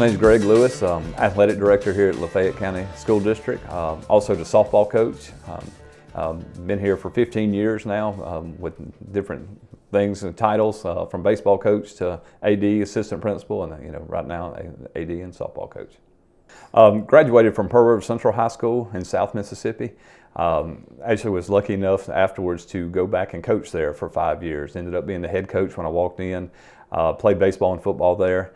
My name is Greg Lewis, Athletic Director here at Lafayette County School District, also the softball coach. Been here for 15 years now with different things and titles from baseball coach to AD, assistant principal, and right now AD and softball coach. Graduated from Pearl River Central High School in South Mississippi. Actually was lucky enough afterwards to go back and coach there for 5 years. Ended up being the head coach when I walked in, played baseball and football there.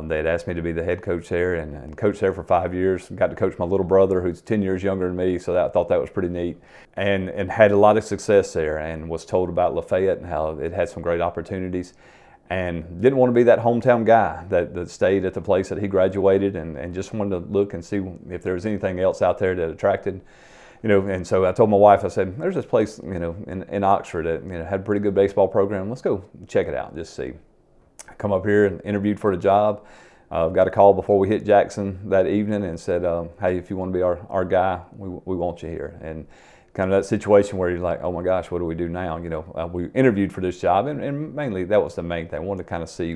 They had asked me to be the head coach there and coached there for 5 years. Got to coach my little brother who's 10 years younger than me, so I thought that was pretty neat. And had a lot of success there and was told about Lafayette and how it had some great opportunities. And didn't want to be that hometown guy that stayed at the place that he graduated and just wanted to look and see if there was anything else out there that attracted. And so I told my wife, I said, there's this place, in Oxford that, had a pretty good baseball program. Let's go check it out, just see. I come up here and interviewed for the job. Got a call before we hit Jackson that evening and said, hey, if you want to be our guy, we want you here. And kind of that situation where you're like, oh my gosh, what do we do now? We interviewed for this job and mainly that was the main thing. I wanted to kind of see,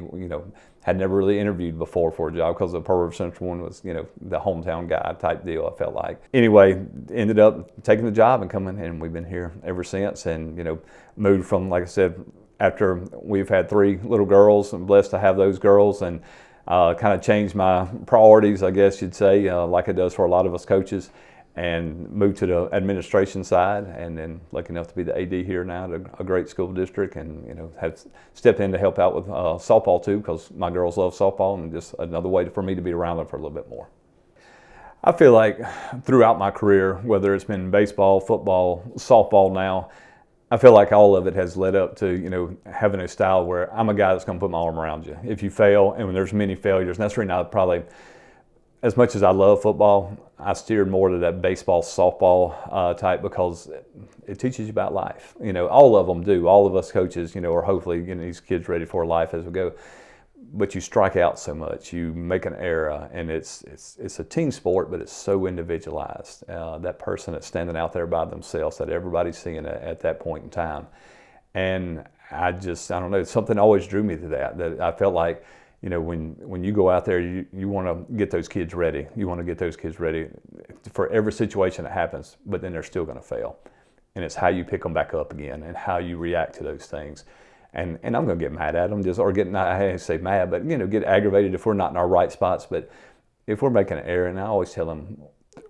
had never really interviewed before for a job because the Pearl River Central one was, the hometown guy type deal, I felt like. Anyway, ended up taking the job and coming, and we've been here ever since and, moved from, like I said, after we've had 3 little girls, I'm blessed to have those girls, and kind of changed my priorities, I guess you'd say, like it does for a lot of us coaches, and moved to the administration side, and then lucky enough to be the AD here now at a great school district, and have stepped in to help out with softball too, because my girls love softball, and just another way for me to be around them for a little bit more. I feel like throughout my career, whether it's been baseball, football, softball now, I feel like all of it has led up to, having a style where I'm a guy that's going to put my arm around you. If you fail, and when there's many failures, and that's the reason I probably, as much as I love football, I steered more to that baseball, softball type because it teaches you about life. All of them do. All of us coaches, are hopefully getting these kids ready for life as we go. But you strike out so much, you make an error, and it's a team sport, but it's so individualized. That person that's standing out there by themselves that everybody's seeing at that point in time. And I don't know, something always drew me to that I felt like, when you go out there, you want to get those kids ready. You want to get those kids ready for every situation that happens, but then they're still going to fail. And it's how you pick them back up again and how you react to those things. And I'm going to get mad at them, I hate to say mad, but get aggravated if we're not in our right spots. But if we're making an error, and I always tell them,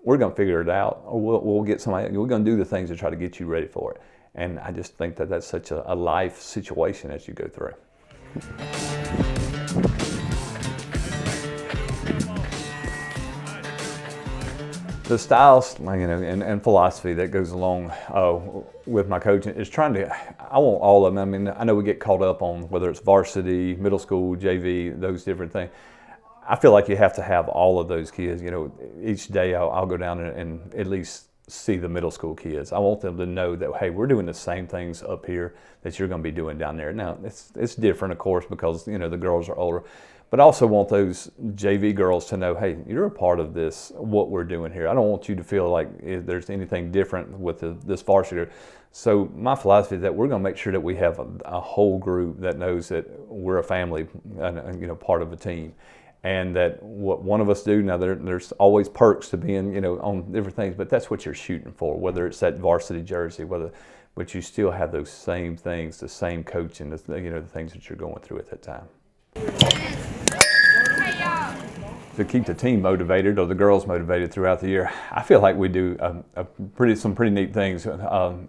we're going to figure it out, or we'll get somebody. We're going to do the things to try to get you ready for it. And I just think that that's such a life situation as you go through. The styles, and philosophy that goes along with my coaching is I want all of them. I know we get caught up on whether it's varsity, middle school, JV, those different things. I feel like you have to have all of those kids. Each day I'll go down and at least see the middle school kids. I want them to know that, hey, we're doing the same things up here that you're going to be doing down there. Now, it's different, of course, because, the girls are older. But I also want those JV girls to know, hey, you're a part of this, what we're doing here. I don't want you to feel like there's anything different with this varsity. So my philosophy is that we're going to make sure that we have a whole group that knows that we're a family, and part of a team. And that what one of us do, now there's always perks to being, on different things, but that's what you're shooting for, whether it's that varsity jersey, but you still have those same things, the same coaching, the things that you're going through at that time. To keep the team motivated or the girls motivated throughout the year, I feel like we do some pretty neat things.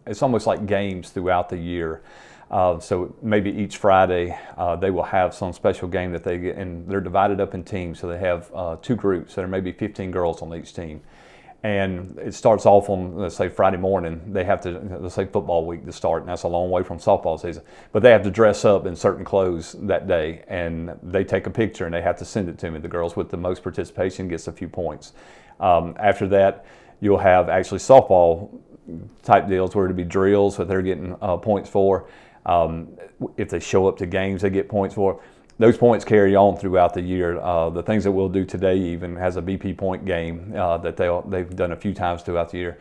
It's almost like games throughout the year. So maybe each Friday they will have some special game that they get, and they're divided up in teams. So they have 2 groups. So there may be 15 girls on each team. And it starts off on, let's say, Friday morning. They have to, let's say, football week to start, and that's a long way from softball season. But they have to dress up in certain clothes that day, and they take a picture, and they have to send it to me. The girls with the most participation gets a few points. After that, you'll have actually softball type deals where it'll be drills that they're getting points for. If they show up to games, they get points for. Those points carry on throughout the year. The things that we'll do today even has a BP point game that they've done a few times throughout the year.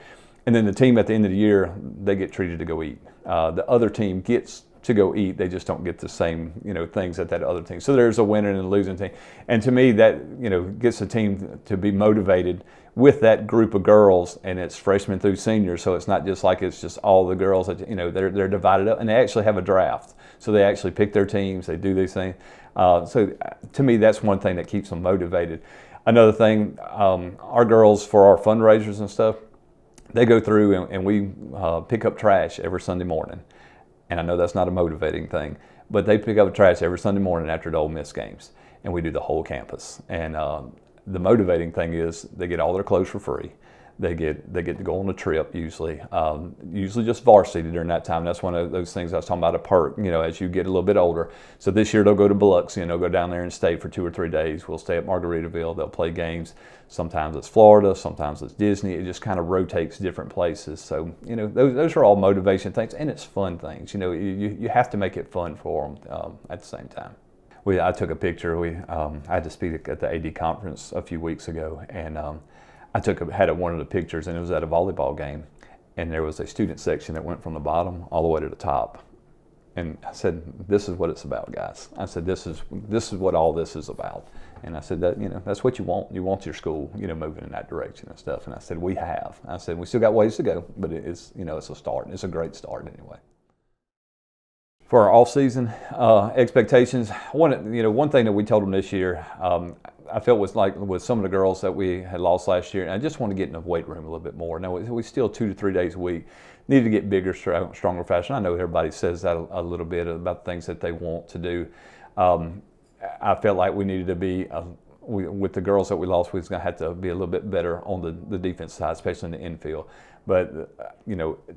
And then the team at the end of the year, they get treated to go eat. The other team gets to go eat. They just don't get the same, things that other team. So there's a winning and a losing team. And to me, that, gets the team to be motivated with that group of girls, and it's freshmen through seniors. So it's not just like it's just all the girls that, they're divided up, and they actually have a draft. So they actually pick their teams, they do these things. So to me, that's one thing that keeps them motivated. Another thing, our girls, for our fundraisers and stuff, they go through and we pick up trash every Sunday morning. And I know that's not a motivating thing, but they pick up trash every Sunday morning after the Ole Miss games. And we do the whole campus. And the motivating thing is they get all their clothes for free. They get to go on a trip usually just varsity during that time. That's one of those things I was talking about, a perk, as you get a little bit older. So this year they'll go to Biloxi, go down there and stay for 2 or 3 days. We'll stay at Margaritaville. They'll play games. Sometimes it's Florida, sometimes it's Disney. It just kind of rotates different places. So, those are all motivation things, and it's fun things. You have to make it fun for them at the same time. I took a picture. I had to speak at the AD conference a few weeks ago, and I had one of the pictures, and it was at a volleyball game, and there was a student section that went from the bottom all the way to the top. And I said, "This is what it's about, guys." I said, "This is what all this is about." And I said, "That that's what you want. You want your school, moving in that direction and stuff." And I said, "We have." I said, "We still got ways to go, but it's it's a start. It's a great start anyway." For our off-season expectations, one thing that we told them this year, I felt was like with some of the girls that we had lost last year, and I just want to get in the weight room a little bit more. Now, we still 2 to 3 days a week need to get bigger, stronger, faster. I know everybody says that a little bit about things that they want to do. I felt like we needed to be, with the girls that we lost, we was going to have to be a little bit better on the defense side, especially in the infield. But,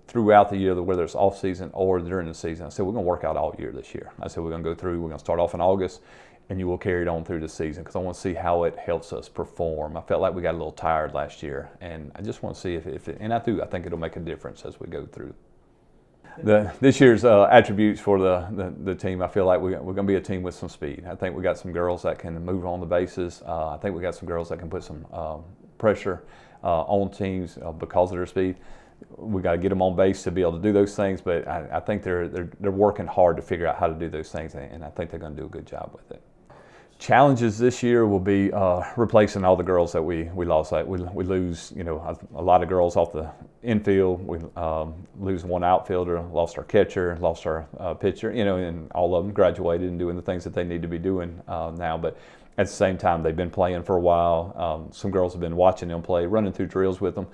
throughout the year, whether it's off season or during the season, I said, we're going to work out all year this year. I said, we're going to go through, we're going to start off in August, and you will carry it on through the season, because I want to see how it helps us perform. I felt like we got a little tired last year, and I just want to see if it, and I think it'll make a difference as we go through. This year's attributes for the team, I feel like we're going to be a team with some speed. I think we got some girls that can move on the bases. I think we got some girls that can put some pressure on teams because of their speed. We got to get them on base to be able to do those things, but I think they're working hard to figure out how to do those things, and I think they're going to do a good job with it. Challenges this year will be replacing all the girls that we lost. Like we lose, a lot of girls off the infield. We lose one outfielder, lost our catcher, lost our pitcher, and all of them graduated and doing the things that they need to be doing now. But at the same time, they've been playing for a while. Some girls have been watching them play, running through drills with them.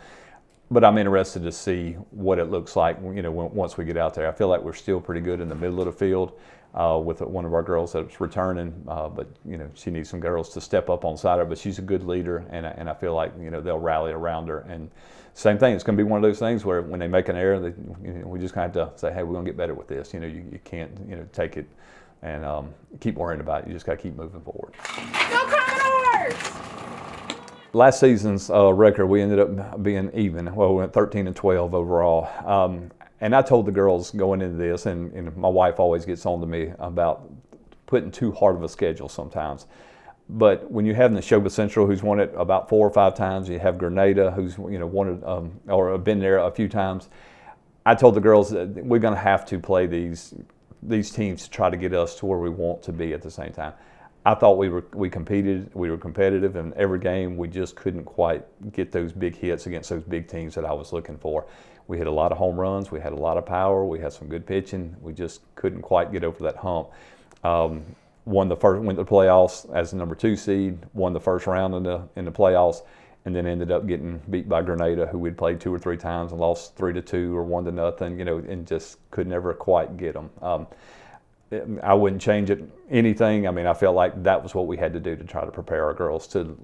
But I'm interested to see what it looks like, once we get out there. I feel like we're still pretty good in the middle of the field with one of our girls that's returning. But, she needs some girls to step up on side of her. But she's a good leader, and I feel like, they'll rally around her. And same thing, it's going to be one of those things where when they make an error, we just kind of have to say, hey, we're going to get better with this. You can't, take it and keep worrying about it. You just got to keep moving forward. Go Commodores! Last season's record, we ended up being even. Well, we went 13-12 overall. And I told the girls going into this, and my wife always gets on to me about putting too hard of a schedule sometimes. But when you have Neshoba Central, who's won it about 4 or 5 times, you have Grenada, who's won it or been there a few times. I told the girls that we're going to have to play these teams to try to get us to where we want to be at the same time. I thought we competed, we were competitive in every game. We just couldn't quite get those big hits against those big teams that I was looking for. We hit a lot of home runs, we had a lot of power, we had some good pitching. We just couldn't quite get over that hump. Went to the playoffs as the number 2 seed, won the first round in the playoffs, and then ended up getting beat by Grenada, who we'd played 2 or 3 times and lost 3-2 or 1-0, and just could never quite get them. I wouldn't change anything. I mean, I felt like that was what we had to do to try to prepare our girls to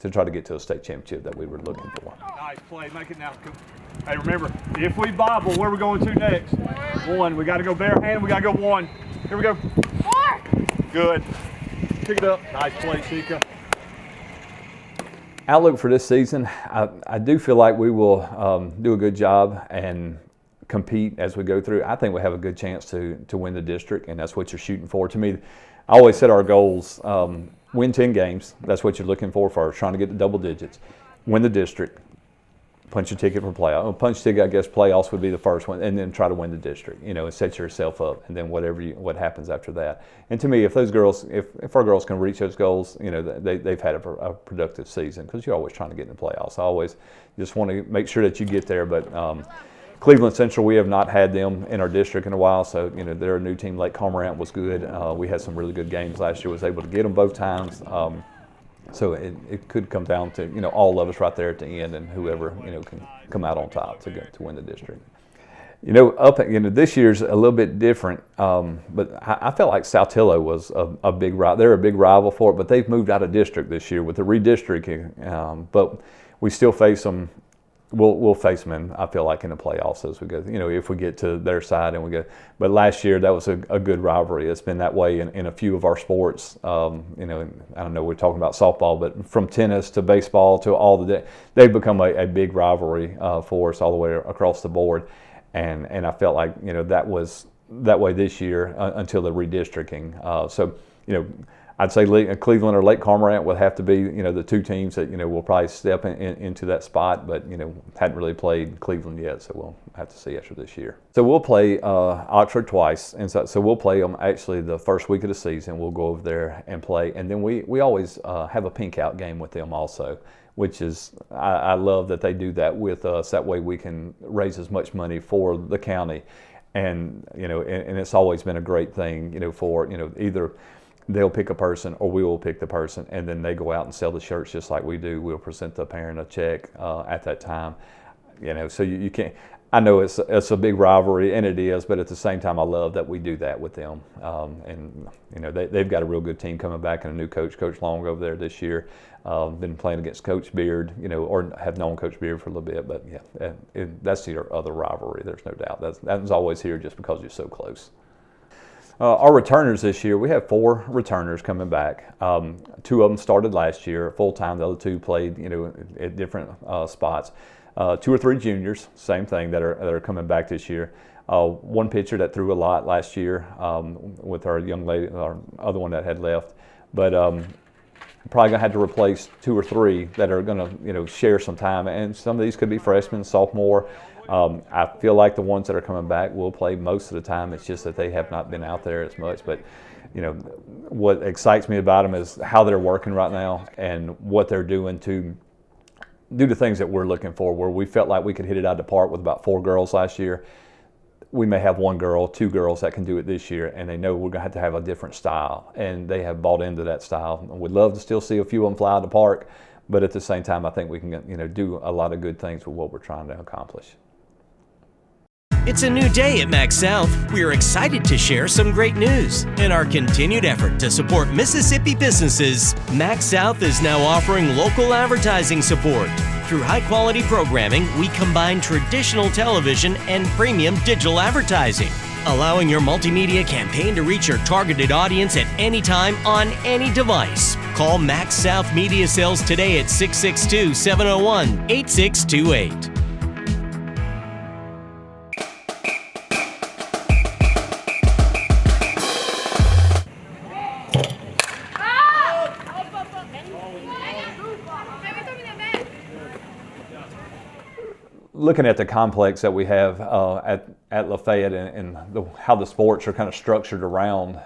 try to get to a state championship that we were looking for. Nice play, make it now. Hey, remember, if we bobble, where are we going to next? 1. We got to go barehand. We got to go 1. Here we go. 4. Good. Pick it up. Nice play, Sheikah. Outlook for this season, I do feel like we will do a good job and compete as we go through. I think we have a good chance to win the district, and that's what you're shooting for. To me, I always set our goals, win 10 games. That's what you're looking for first, trying to get to double digits. Win the district, punch a ticket for playoffs. Punch ticket, I guess playoffs would be the first one, and then try to win the district, and set yourself up, and then what happens after that. And to me, if those girls, if our girls can reach those goals, they've had a productive season, because you're always trying to get in the playoffs. I always just want to make sure that you get there, but Cleveland Central, we have not had them in our district in a while, so they're a new team. Lake Cormorant was good. We had some really good games last year. Was able to get them both times. So it could come down to all of us right there at the end, and whoever can come out on top to win the district. This year's a little bit different, but I felt like Saltillo was a big rival. They're a big rival for it, but they've moved out of district this year with the redistricting. But we still face them. We'll face them, I feel like, in the playoffs as we go. If we get to their side and we go. But last year that was a good rivalry. It's been that way in a few of our sports. I don't know. We're talking about softball, but from tennis to baseball to all they've become a big rivalry for us all the way across the board. And I felt like that was that way this year until the redistricting. So I'd say Cleveland or Lake Cormorant would have to be, the two teams that, will probably step into that spot, but, hadn't really played Cleveland yet, so we'll have to see after this year. So we'll play Oxford twice, and so we'll play them actually the first week of the season. We'll go over there and play, and then we always have a pink out game with them also, which is, I love that they do that with us. That way we can raise as much money for the county, and, and it's always been a great thing, for, either they'll pick a person or we will pick the person, and then they go out and sell the shirts just like we do. We'll present the parent a check at that time. So you can't, I know it's a big rivalry, and it is, but at the same time I love that we do that with them. And they've got a real good team coming back, and a new coach, Coach Long, over there this year. Been playing against Coach Beard, or have known Coach Beard for a little bit, but yeah, that's your other rivalry, there's no doubt. That's always here just because you're so close. Our returners this year, we have 4 returners coming back. 2 of them started last year full-time. The other 2 played, at different spots. 2 or 3 juniors, same thing, that are coming back this year. 1 pitcher that threw a lot last year with our young lady, our other one that had left. But probably gonna have to replace 2 or 3 that are gonna, share some time. And some of these could be freshmen, sophomore. I feel like the ones that are coming back will play most of the time. It's just that they have not been out there as much. But what excites me about them is how they're working right now and what they're doing to do the things that we're looking for. Where we felt like we could hit it out of the park with about 4 girls last year, we may have 1 girl, 2 girls that can do it this year, and they know we're going to have a different style, and they have bought into that style. We'd love to still see a few of them fly out of the park, but at the same time, I think we can do a lot of good things with what we're trying to accomplish. It's a new day at MaxxSouth. We are excited to share some great news. In our continued effort to support Mississippi businesses, MaxxSouth is now offering local advertising support. Through high-quality programming, we combine traditional television and premium digital advertising, allowing your multimedia campaign to reach your targeted audience at any time on any device. Call MaxxSouth Media Sales today at 662-701-8628. Looking at the complex that we have at Lafayette and how the sports are kind of structured around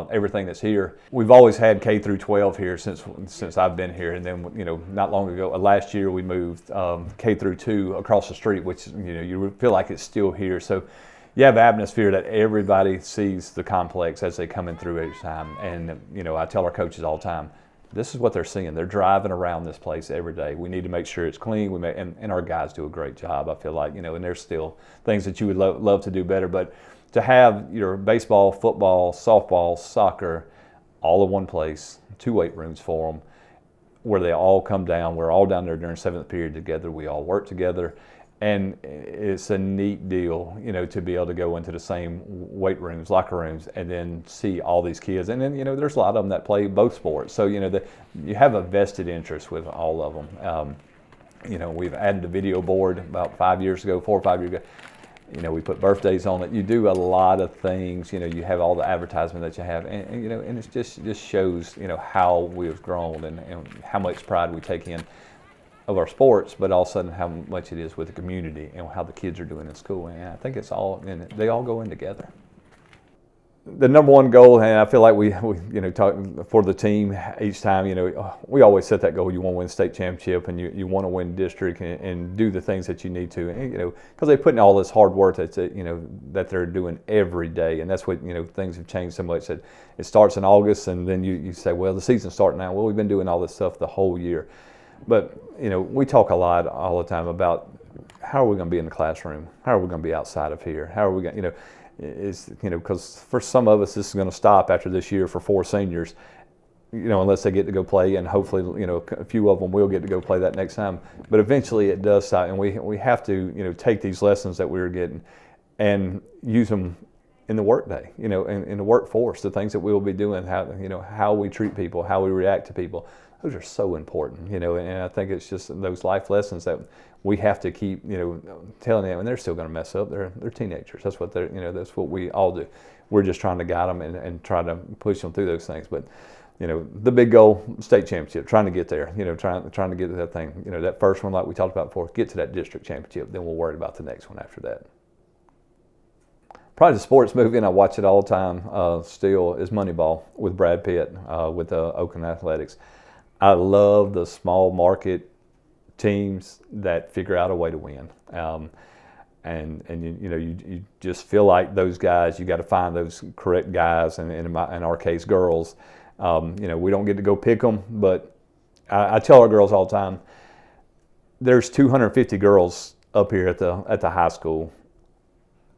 everything that's here, we've always had K through 12 here since I've been here, and then not long ago, last year we moved K through 2 across the street, which you feel like it's still here. So you have an atmosphere that everybody sees the complex as they come in through each time, and I tell our coaches all the time, this is what they're seeing. They're driving around this place every day. We need to make sure it's clean. And our guys do a great job, I feel like, and there's still things that you would love to do better. But to have your baseball, football, softball, soccer, all in one place, 2 weight rooms for them, where they all come down. We're all down there during 7th period together. We all work together. And it's a neat deal, to be able to go into the same weight rooms, locker rooms, and then see all these kids. And then, there's a lot of them that play both sports. So, you have a vested interest with all of them. We've added a video board about 4 or 5 years ago. We put birthdays on it. You do a lot of things. You have all the advertisement that you have. And and it just shows, how we've grown and how much pride we take in of our sports, but all of a sudden how much it is with the community and how the kids are doing in school. And I think it's all, and they all go in together. The number one goal, and I feel like we talk for the team each time, we always set that goal. You want to win state championship, and you want to win district, and do the things that you need to, and, because they put in all this hard work that they're doing every day, and that's what, things have changed so much that it starts in August, and then you say, well, the season's starting now. Well, we've been doing all this stuff the whole year, but we talk a lot all the time about how are we going to be in the classroom? How are we going to be outside of here? How are we going, because for some of us this is going to stop after this year for 4 seniors, unless they get to go play, and hopefully a few of them will get to go play that next time. But eventually it does stop, and we have to take these lessons that we're getting and use them in the workday, in the workforce, the things that we will be doing, how we treat people, how we react to people. Those are so important, and I think it's just those life lessons that we have to keep, telling them, and they're still going to mess up. They're teenagers. That's what that's what we all do. We're just trying to guide them and try to push them through those things. But, the big goal, state championship, trying to get there, trying to get to that thing, that first one like we talked about before, get to that district championship, then we'll worry about the next one after that. Probably the sports movie, and I watch it all the time still, is Moneyball with Brad Pitt with Oakland Athletics. I love the small market teams that figure out a way to win, and you just feel like those guys. You got to find those correct guys, and in our case, girls. We don't get to go pick them, but I tell our girls all the time. There's 250 girls up here at the high school.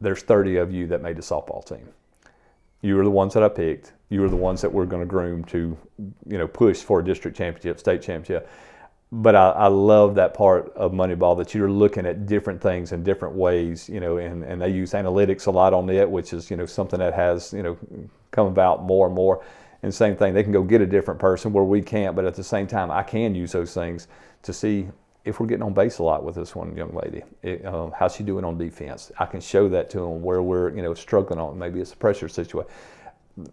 There's 30 of you that made the softball team. You were the ones that I picked. You were the ones that we're going to groom to, push for a district championship, state championship. But I love that part of Moneyball, that you're looking at different things in different ways, and they use analytics a lot on it, which is, something that has, come about more and more. And same thing, they can go get a different person where we can't, but at the same time, I can use those things to see if we're getting on base a lot with this one young lady. How's she doing on defense? I can show that to them where we're, struggling on. Maybe it's a pressure situation.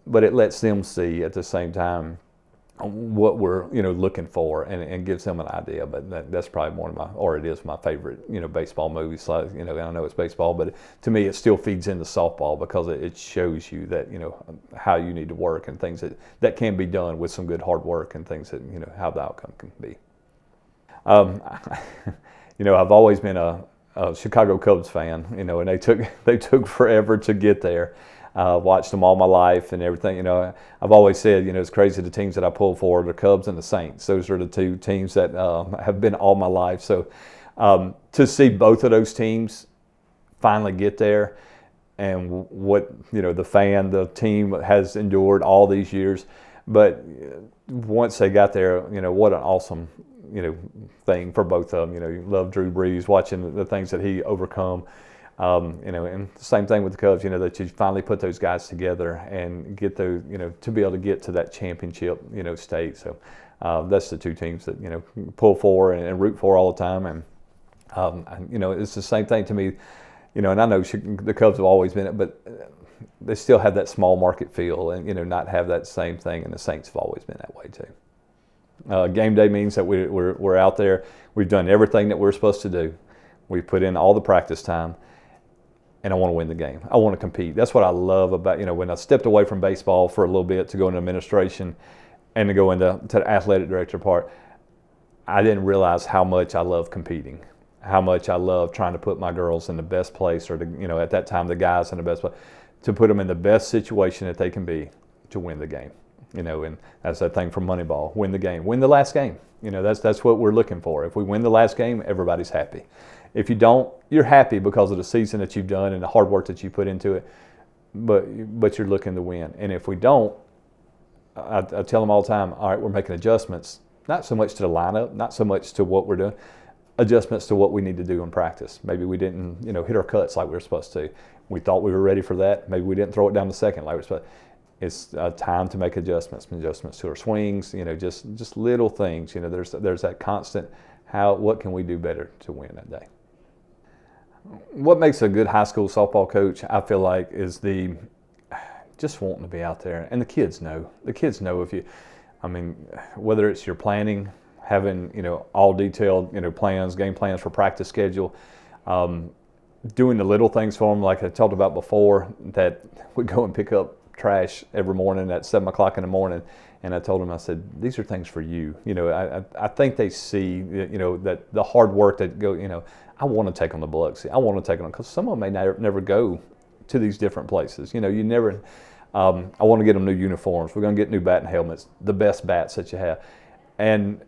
But it lets them see at the same time what we're looking for, and gives them an idea. But that's probably it is my favorite baseball movie. So I know it's baseball, but to me it still feeds into softball because it shows you that how you need to work, and things that can be done with some good hard work, and things that how the outcome can be. I've always been a Chicago Cubs fan, and they took forever to get there. Watched them all my life and everything. I've always said, it's crazy, the teams that I pull for, the Cubs and the Saints. Those are the 2 teams that have been all my life. So to see both of those teams finally get there, and what the team has endured all these years, but once they got there, what an awesome thing for both of them. You love Drew Brees, watching the things that he overcome. And the same thing with the Cubs, that you finally put those guys together and get those, to be able to get to that championship, state. So that's the 2 teams that, pull for and root for all the time. And, it's the same thing to me, and I know the Cubs have always been it, but they still have that small market feel, and, not have that same thing. And the Saints have always been that way too. Game day means that we're out there. We've done everything that we're supposed to do. We've put in all the practice time. And I want to win the game. I want to compete. That's what I love about, when I stepped away from baseball for a little bit to go into administration and to go into the athletic director part, I didn't realize how much I love competing, how much I love trying to put my girls in the best place, or at that time, the guys in the best place, to put them in the best situation that they can be to win the game. And that's that thing from Moneyball, win the game, win the last game. That's what we're looking for. If we win the last game, everybody's happy. If you don't, you're happy because of the season that you've done and the hard work that you put into it, but you're looking to win. And if we don't, I tell them all the time, all right, we're making adjustments, not so much to the lineup, not so much to what we're doing, adjustments to what we need to do in practice. Maybe we didn't, hit our cuts like we were supposed to. We thought we were ready for that. Maybe we didn't throw it down the second like we were supposed to. It's time to make adjustments to our swings, just little things. There's that constant, what can we do better to win that day? What makes a good high school softball coach, I feel like, is just wanting to be out there. And the kids know. The kids know whether it's your planning, having, all detailed, plans, game plans for practice schedule, doing the little things for them, like I talked about before, that we go and pick up trash every morning at 7 o'clock in the morning. And I told them, I said, these are things for you. I think they see, that the hard work that go, I want to take on the Biloxi. I want to take on, because some of them may never go to these different places. You never, I want to get them new uniforms. We're going to get new batting helmets, the best bats that you have. And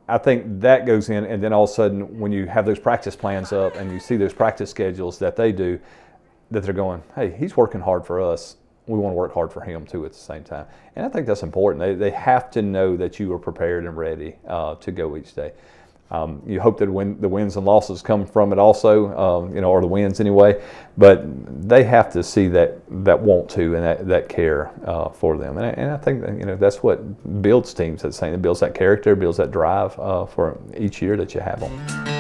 I think that goes in, and then all of a sudden, when you have those practice plans up and you see those practice schedules that they do, that they're going, hey, he's working hard for us. We want to work hard for him too at the same time. And I think that's important. They have to know that you are prepared and ready to go each day. You hope that the wins and losses come from it also, or the wins anyway, but they have to see that want to and that care for them. And I think that, that's what builds teams. That's saying it builds that character, builds that drive for each year that you have them.